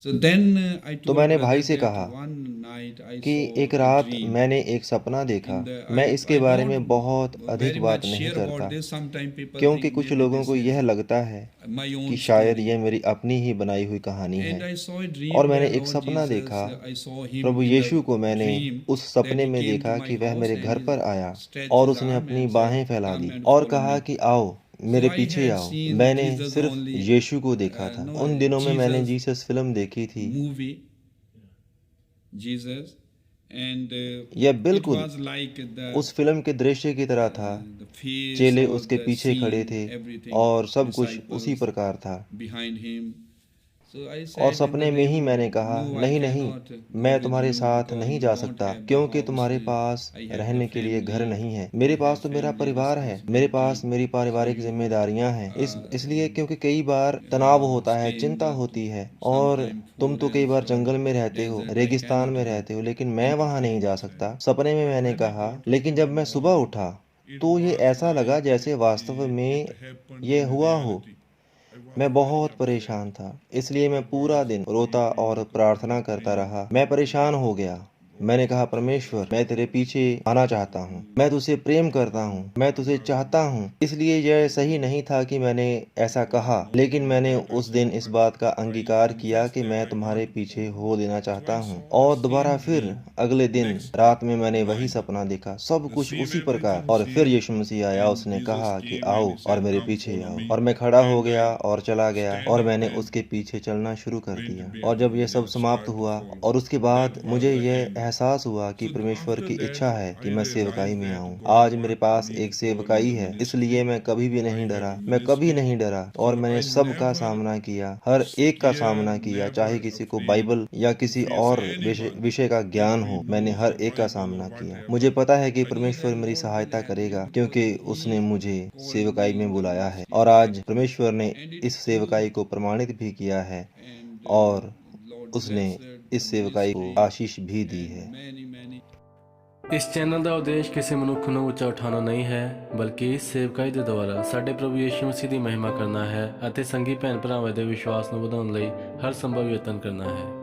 तो मैंने भाई से कहा कि एक रात मैंने एक सपना देखा। मैं इसके बारे में बहुत अधिक बात नहीं करता क्योंकि कुछ लोगों को यह लगता है कि शायद यह मेरी अपनी ही बनाई हुई कहानी है। और मैंने एक सपना देखा। प्रभु यीशु को मैंने उस सपने में देखा कि वह मेरे घर पर आया और उसने अपनी बाहें फैला दी और कहा कि आओ, मेरे पीछे आओ। मैंने सिर्फ यीशु को देखा था। उन दिनों में मैंने जीसस फिल्म देखी थी। यह बिल्कुल उस फिल्म के दृश्य की तरह था। चेले उसके पीछे खड़े थे और सब कुछ उसी प्रकार था। और सपने में ही मैंने कहा, नहीं नहीं, मैं तुम्हारे साथ नहीं जा सकता क्योंकि तुम्हारे पास रहने के लिए घर नहीं है। मेरे पास तो मेरा परिवार है, मेरे पास मेरी पारिवारिक जिम्मेदारियां हैं। इसलिए क्योंकि कई बार तनाव होता है, चिंता होती है। और तुम तो कई बार जंगल में रहते हो, रेगिस्तान में रहते हो, लेकिन मैं वहां नहीं जा सकता। सपने में मैंने कहा। लेकिन जब मैं सुबह उठा तो ये ऐसा लगा जैसे वास्तव में ये हुआ हो। मैं बहुत परेशान था, इसलिए मैं पूरा दिन रोता और प्रार्थना करता रहा। मैं परेशान हो गया। मैंने कहा, परमेश्वर, मैं तेरे पीछे आना चाहता हूँ। मैं तुझसे प्रेम करता हूँ, मैं तुझे चाहता हूँ। इसलिए यह सही नहीं था कि मैंने ऐसा कहा, लेकिन मैंने उस दिन इस बात का अंगीकार किया कि मैं तुम्हारे पीछे हो लेना चाहता हूँ। और दोबारा फिर अगले दिन रात में मैंने वही सपना देखा, सब कुछ उसी प्रकार। और फिर यीशु मसीह आया, उसने कहा कि आओ और मेरे पीछे आओ। और मैं खड़ा हो गया और चला गया और मैंने उसके पीछे चलना शुरू कर दिया। और जब यह सब समाप्त हुआ और उसके बाद मुझे यह एहसास हुआ कि परमेश्वर की इच्छा है कि मैं सेवकाई में आऊं। आज मेरे पास एक सेवकाई है, इसलिए मैं कभी भी नहीं डरा। मैं कभी नहीं डरा और मैंने सब का सामना किया, हर एक का सामना किया। चाहे किसी को बाइबल या किसी और विषय का ज्ञान हो, मैंने हर एक का सामना किया। मुझे पता है कि परमेश्वर मेरी सहायता करेगा क्योंकि उसने मुझे सेवकाई में बुलाया है। और आज परमेश्वर ने इस सेवकाई को प्रमाणित भी किया है और उसने इस सेवकाई को आशीष भी दी है। इस चैनल का उद्देश्य किसी मनुख ਨੂੰ ਉੱਚਾ ਉਠਾਉਣਾ ਨਹੀਂ ਹੈ, ਬਲਕਿ ਇਸ ਸੇਵਕਾਈ ਦੇ ਦੁਆਰਾ ਸਾਡੇ ਪ੍ਰਭੂ ਯੀਸ਼ੂ ਮਸੀਹ ਦੀ ਮਹਿਮਾ ਕਰਨਾ ਹੈ ਅਤੇ ਸੰਗੀ ਭੈਣ ਭਰਾਵਾਂ ਦੇ ਵਿਸ਼ਵਾਸ ਨੂੰ ਵਧਾਉਣ ਲਈ ਹਰ ਸੰਭਵ ਯਤਨ ਕਰਨਾ ਹੈ।